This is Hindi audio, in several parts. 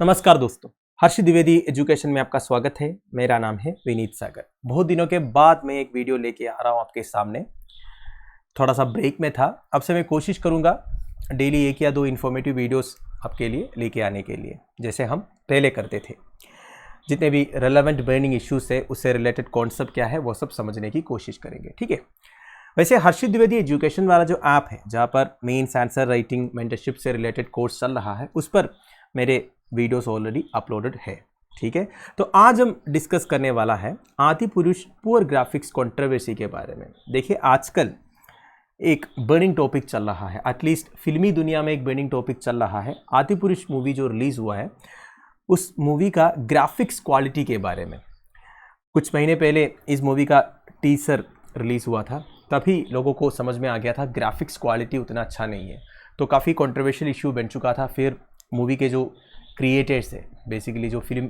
नमस्कार दोस्तों, हर्ष द्विवेदी एजुकेशन में आपका स्वागत है। मेरा नाम है विनीत सागर। बहुत दिनों के बाद मैं एक वीडियो लेके आ रहा हूँ आपके सामने। थोड़ा सा ब्रेक में था। अब से मैं कोशिश करूँगा डेली एक या दो इन्फॉर्मेटिव वीडियोस आपके लिए लेके आने के लिए, जैसे हम पहले करते थे। जितने भी रेलेवेंट बर्निंग इश्यूज है उससे रिलेटेड कॉन्सेप्ट क्या है वो सब समझने की कोशिश करेंगे, ठीक है। वैसे हर्ष द्विवेदी एजुकेशन वाला जो ऐप है, जहाँ पर मेंस आंसर राइटिंग मेंटरशिप से रिलेटेड कोर्स चल रहा है, उस पर मेरे वीडियोस ऑलरेडी अपलोडेड है, ठीक है। तो आज हम डिस्कस करने वाला है आदिपुरुष पुअर ग्राफिक्स कंट्रोवर्सी के बारे में। देखिए, आजकल एक बर्निंग टॉपिक चल रहा है, एटलीस्ट फिल्मी दुनिया में एक बर्निंग टॉपिक चल रहा है। आदिपुरुष मूवी जो रिलीज हुआ है, उस मूवी का ग्राफिक्स क्वालिटी के बारे में। कुछ महीने पहले इस मूवी का टीजर रिलीज हुआ था, तभी लोगों को समझ में आ गया था ग्राफिक्स क्वालिटी उतना अच्छा नहीं है, तो काफ़ी कंट्रोवर्शियल इशू बन चुका था। फिर मूवी के जो क्रिएटर्स है, बेसिकली जो फिल्म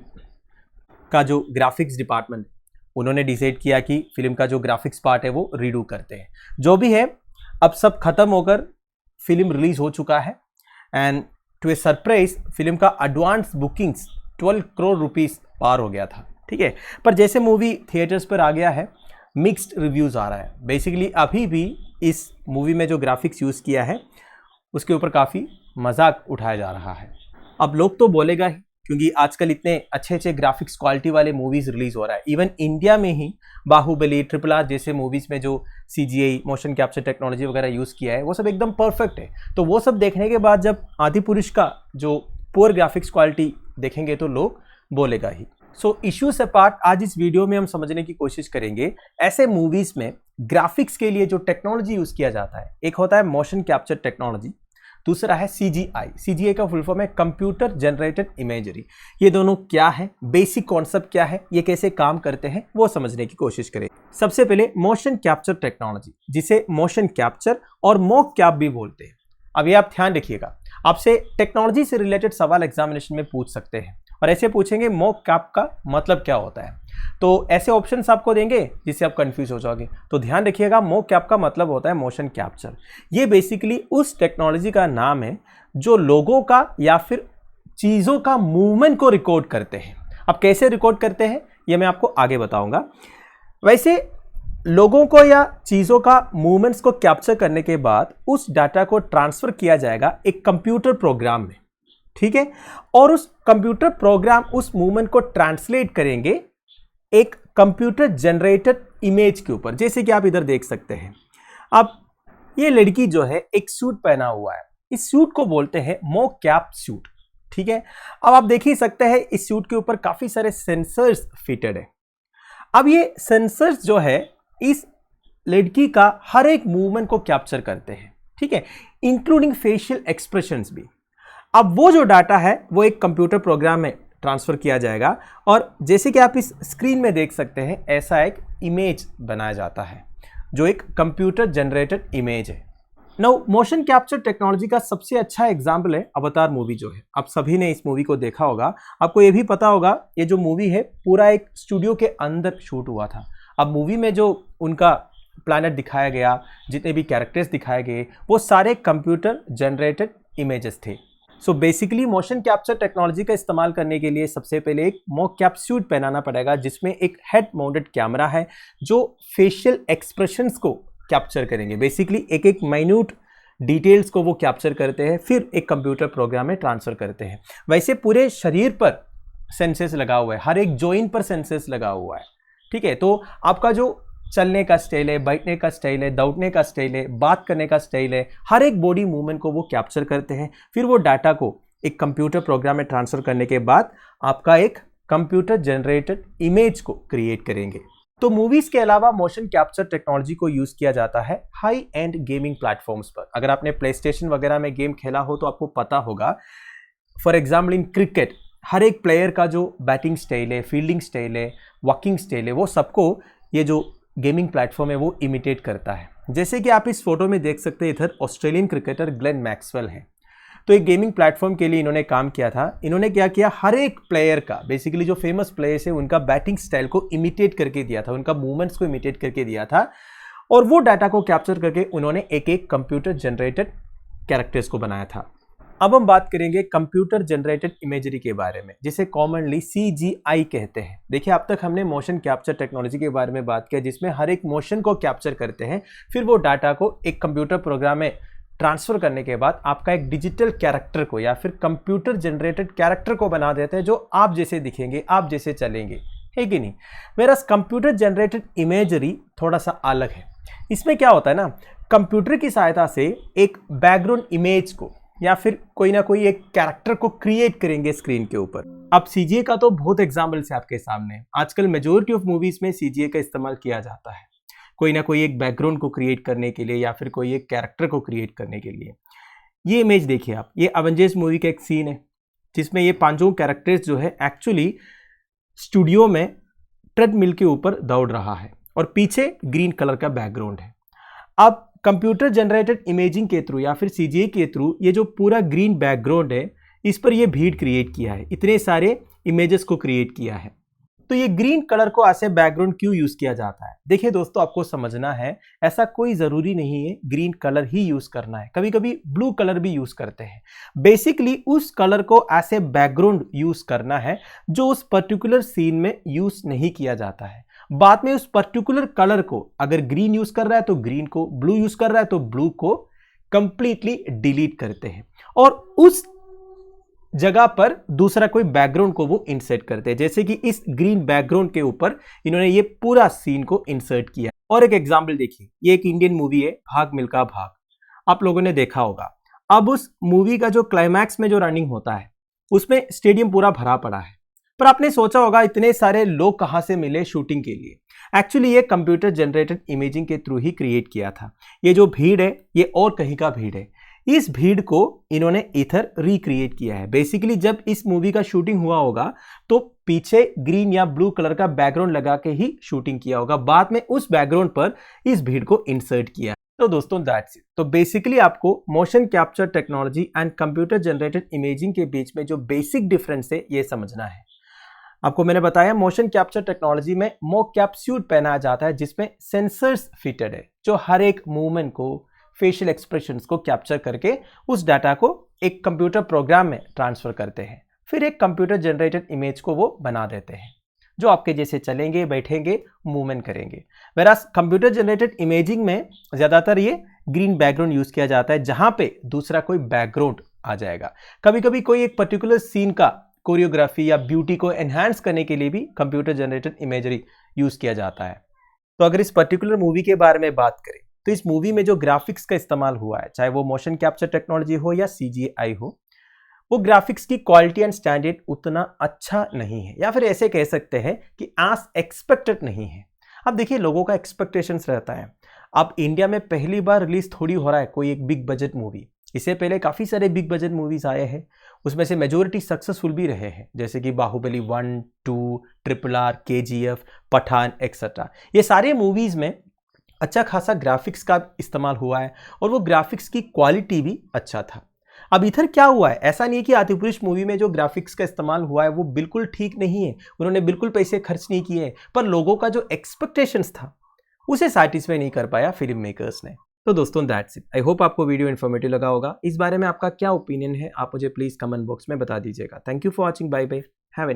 का जो ग्राफिक्स डिपार्टमेंट, उन्होंने डिसाइड किया कि फिल्म का जो ग्राफिक्स पार्ट है वो रीडू करते हैं। जो भी है, अब सब खत्म होकर फिल्म रिलीज हो चुका है। And to a surprise, film का एडवांस बुकिंग्स 12 करोड़ रुपीस पार हो गया था, ठीक है। पर जैसे मूवी थिएटर्स पर आ गया है, मिक्स्ड रिव्यूज़ आ रहा है। बेसिकली अभी भी इस मूवी में जो ग्राफिक्स यूज़ किया है उसके ऊपर काफ़ी मजाक उठाया जा रहा है। अब लोग तो बोलेगा ही, क्योंकि आजकल इतने अच्छे अच्छे ग्राफिक्स क्वालिटी वाले मूवीज़ रिलीज हो रहा है। इवन इंडिया में ही बाहुबली, RRR जैसे मूवीज़ में जो CGI मोशन कैप्चर टेक्नोलॉजी वगैरह यूज़ किया है वो सब एकदम परफेक्ट है। तो वो सब देखने के बाद जब आदिपुरुष का जो पुअर ग्राफिक्स क्वालिटी देखेंगे तो लोग बोलेगा ही। सो इश्यू से पार्ट, आज इस वीडियो में हम समझने की कोशिश करेंगे ऐसे मूवीज़ में ग्राफिक्स के लिए जो टेक्नोलॉजी यूज़ किया जाता है। एक होता है मोशन कैप्चर टेक्नोलॉजी, दूसरा है CGI का फुल फॉर्म है कंप्यूटर जनरेटेड इमेजरी। ये दोनों क्या है, बेसिक कॉन्सेप्ट क्या है, ये कैसे काम करते हैं, वो समझने की कोशिश करें। सबसे पहले मोशन कैप्चर टेक्नोलॉजी, जिसे मोशन कैप्चर और मॉक कैप भी बोलते हैं। अब ये आप ध्यान रखिएगा, आपसे टेक्नोलॉजी से रिलेटेड सवाल एग्जामिनेशन में पूछ सकते हैं, और ऐसे पूछेंगे मॉक कैप का मतलब क्या होता है। तो ऐसे ऑप्शंस आपको देंगे जिससे आप कंफ्यूज हो जाओगे। तो ध्यान रखिएगा, मॉक कैप का मतलब होता है मोशन कैप्चर। ये बेसिकली उस टेक्नोलॉजी का नाम है जो लोगों का या फिर चीज़ों का मूवमेंट को रिकॉर्ड करते हैं। अब कैसे रिकॉर्ड करते हैं ये मैं आपको आगे बताऊंगा। वैसे लोगों को या चीज़ों का मूवमेंट्स को कैप्चर करने के बाद उस डाटा को ट्रांसफर किया जाएगा एक कंप्यूटर प्रोग्राम में, ठीक है। और उस कंप्यूटर प्रोग्राम उस मूवमेंट को ट्रांसलेट करेंगे एक कंप्यूटर जनरेटेड इमेज के ऊपर, जैसे कि आप इधर देख सकते हैं। अब ये लड़की जो है एक सूट पहना हुआ है, इस सूट को बोलते हैं मॉक कैप सूट, ठीक है। अब आप देख ही सकते हैं इस सूट के ऊपर काफी सारे सेंसर्स फिटेड है। अब ये सेंसर्स जो है इस लड़की का हर एक मूवमेंट को कैप्चर करते हैं, ठीक है, इंक्लूडिंग फेशियल एक्सप्रेशंस भी। अब वो जो डाटा है वो एक कंप्यूटर प्रोग्राम में ट्रांसफर किया जाएगा, और जैसे कि आप इस स्क्रीन में देख सकते हैं, ऐसा एक इमेज बनाया जाता है जो एक कंप्यूटर जनरेटेड इमेज है। नाउ मोशन कैप्चर टेक्नोलॉजी का सबसे अच्छा एग्जांपल है अवतार मूवी जो है। आप सभी ने इस मूवी को देखा होगा, आपको ये भी पता होगा ये जो मूवी है पूरा एक स्टूडियो के अंदर शूट हुआ था। अब मूवी में जो उनका प्लैनेट दिखाया गया, जितने भी कैरेक्टर्स दिखाए गए, वो सारे कंप्यूटर जनरेटेड इमेजेस थे। So basically motion capture technology का इस्तेमाल करने के लिए सबसे पहले एक मॉक कैप सूट पहनाना पड़ेगा, जिसमें एक हेड माउंटेड कैमरा है जो फेशियल एक्सप्रेशंस को कैप्चर करेंगे। बेसिकली एक एक माइन्यूट डिटेल्स को वो कैप्चर करते हैं, फिर एक कंप्यूटर प्रोग्राम में ट्रांसफर करते हैं। वैसे पूरे शरीर पर सेंसर्स लगा हुआ है, हर एक जॉइंट पर सेंसर्स लगा हुआ है, ठीक है। तो आपका जो चलने का स्टाइल है, बैठने का स्टाइल है, दौड़ने का स्टाइल है, बात करने का स्टाइल है, हर एक बॉडी मूवमेंट को वो कैप्चर करते हैं। फिर वो डाटा को एक कंप्यूटर प्रोग्राम में ट्रांसफर करने के बाद आपका एक कंप्यूटर जनरेटेड इमेज को क्रिएट करेंगे। तो मूवीज के अलावा मोशन कैप्चर टेक्नोलॉजी को यूज किया जाता है हाई एंड गेमिंग प्लेटफॉर्म्स पर। अगर आपने प्ले स्टेशन वगैरह में गेम खेला हो तो आपको पता होगा, फॉर एग्जाम्पल इन क्रिकेट हर एक प्लेयर का जो बैटिंग स्टाइल है, फील्डिंग स्टाइल है, वॉकिंग स्टाइल है, वो सबको ये जो गेमिंग प्लेटफॉर्म है वो इमिटेट करता है। जैसे कि आप इस फोटो में देख सकते हैं, इधर ऑस्ट्रेलियन क्रिकेटर ग्लेन मैक्सवेल है। तो एक गेमिंग प्लेटफॉर्म के लिए इन्होंने काम किया था। इन्होंने क्या किया, हर एक प्लेयर का, बेसिकली जो फेमस प्लेयर्स है उनका बैटिंग स्टाइल को इमिटेट करके दिया था, उनका मूवमेंट्स को इमिटेट करके दिया था, और वो डाटा को कैप्चर करके उन्होंने एक एक कंप्यूटर जनरेटेड कैरेक्टर्स को बनाया था। अब हम बात करेंगे कंप्यूटर जनरेटेड इमेजरी के बारे में, जिसे कॉमनली CGI कहते हैं। देखिए, अब तक हमने मोशन कैप्चर टेक्नोलॉजी के बारे में बात किया, जिसमें हर एक मोशन को कैप्चर करते हैं, फिर वो डाटा को एक कंप्यूटर प्रोग्राम में ट्रांसफर करने के बाद आपका एक डिजिटल कैरेक्टर को या फिर कंप्यूटर जनरेटेड कैरेक्टर को बना देते हैं, जो आप जैसे दिखेंगे, आप जैसे चलेंगे, है कि नहीं। वेयरएज़ कंप्यूटर जनरेटेड इमेजरी थोड़ा सा अलग है। इसमें क्या होता है ना, कंप्यूटर की सहायता से एक बैकग्राउंड इमेज को या फिर कोई ना कोई एक कैरेक्टर को क्रिएट करेंगे स्क्रीन के ऊपर। अब CGI का तो बहुत एग्जाम्पल्स है आपके सामने। आजकल मेजोरिटी ऑफ मूवीज में CGI का इस्तेमाल किया जाता है, कोई ना कोई एक बैकग्राउंड को क्रिएट करने के लिए या फिर कोई एक कैरेक्टर को क्रिएट करने के लिए। ये इमेज देखिए आप, ये एवेंजर्स मूवी का एक सीन है जिसमें ये पांचों कैरेक्टर्स जो है एक्चुअली स्टूडियो में ट्रेडमिल के ऊपर दौड़ रहा है और पीछे ग्रीन कलर का बैकग्राउंड है। अब कंप्यूटर जनरेटेड इमेजिंग के थ्रू या फिर CGI के थ्रू ये जो पूरा ग्रीन बैकग्राउंड है, इस पर ये भीड़ क्रिएट किया है, इतने सारे इमेजेस को क्रिएट किया है। तो ये ग्रीन कलर को ऐसे बैकग्राउंड क्यों यूज किया जाता है? देखिए दोस्तों, आपको समझना है, ऐसा कोई जरूरी नहीं है ग्रीन कलर ही यूज करना है, कभी कभी ब्लू कलर भी यूज करते हैं। बेसिकली उस कलर को ऐसे बैकग्राउंड यूज करना है जो उस पर्टिकुलर सीन में यूज नहीं किया जाता है। बाद में उस पर्टिकुलर कलर को अगर ग्रीन यूज कर रहा है तो ग्रीन को, ब्लू यूज कर रहा है तो ब्लू को कंप्लीटली डिलीट करते हैं और उस जगह पर दूसरा कोई बैकग्राउंड को वो इंसर्ट करते हैं। जैसे कि इस ग्रीन बैकग्राउंड के ऊपर इन्होंने ये पूरा सीन को इंसर्ट किया। और एक एग्जांपल देखिए, ये एक इंडियन मूवी है, भाग मिल्खा भाग, आप लोगों ने देखा होगा। अब उस मूवी का जो क्लाइमैक्स में जो रनिंग होता है, उसमें स्टेडियम पूरा भरा पड़ा है, पर आपने सोचा होगा इतने सारे लोग कहां से मिले शूटिंग के लिए। एक्चुअली ये कंप्यूटर जनरेटेड इमेजिंग के थ्रू ही क्रिएट किया था। ये जो भीड़ है, ये और कहीं का भीड़ है। इस भीड़ को इन्होंने इधर रिक्रिएट किया है। बेसिकली जब इस मूवी का शूटिंग हुआ होगा तो पीछे ग्रीन या ब्लू कलर का बैकग्राउंड लगा के ही शूटिंग किया होगा, बाद में उस बैकग्राउंड पर इस भीड़ को इंसर्ट किया। तो दोस्तों दैट्स इट। तो बेसिकली आपको motion capture technology and computer generated imaging के बीच में जो बेसिक डिफरेंस है ये समझना है। आपको मैंने बताया, मोशन कैप्चर टेक्नोलॉजी में मोकैप सूट पहनाया जाता है जिसमें सेंसर्स फिटेड है जो हर एक मूवमेंट को, फेशियल एक्सप्रेशंस को कैप्चर करके उस डाटा को एक कंप्यूटर प्रोग्राम में ट्रांसफर करते हैं, फिर एक कंप्यूटर जनरेटेड इमेज को वो बना देते हैं जो आपके जैसे चलेंगे, बैठेंगे, मूवमेंट करेंगे। वेरास कंप्यूटर जनरेटेड इमेजिंग में ज्यादातर ये ग्रीन बैकग्राउंड यूज किया जाता है जहां पे दूसरा कोई बैकग्राउंड आ जाएगा। कभी कभी कोई एक पर्टिकुलर सीन का कोरियोग्राफी या ब्यूटी को एनहांस करने के लिए भी कंप्यूटर जनरेटेड इमेजरी यूज किया जाता है। तो अगर इस पर्टिकुलर मूवी के बारे में बात करें तो इस मूवी में जो ग्राफिक्स का इस्तेमाल हुआ है, चाहे वो मोशन कैप्चर टेक्नोलॉजी हो या CGI हो, वो ग्राफिक्स की क्वालिटी एंड स्टैंडर्ड उतना अच्छा नहीं है, या फिर ऐसे कह सकते हैं कि एज एक्सपेक्टेड नहीं है। अब देखिए, लोगों का एक्सपेक्टेशंस रहता है। अब इंडिया में पहली बार रिलीज थोड़ी हो रहा है कोई एक बिग बजट मूवी। इससे पहले काफी सारे बिग बजट मूवीज आए हैं, उसमें से मेजोरिटी सक्सेसफुल भी रहे हैं, जैसे कि Baahubali 1, 2, RRR, KGF, Pathaan et cetera. ये सारे मूवीज में अच्छा खासा ग्राफिक्स का इस्तेमाल हुआ है और वो ग्राफिक्स की क्वालिटी भी अच्छा था। अब इधर क्या हुआ है, ऐसा नहीं है कि आदिपुरुष मूवी में जो ग्राफिक्स का इस्तेमाल हुआ है वो बिल्कुल ठीक नहीं है, उन्होंने बिल्कुल पैसे खर्च नहीं किए, पर लोगों का जो एक्सपेक्टेशंस था उसे सैटिस्फाई नहीं कर पाया फिल्म मेकर्स ने। तो दोस्तों दैट्स इट। आई होप आपको वीडियो इन्फॉर्मेटिव लगा होगा। इस बारे में आपका क्या ओपिनियन है, आप मुझे प्लीज कमेंट बॉक्स में बता दीजिएगा। Thank you for watching. Bye bye. Have a nice day.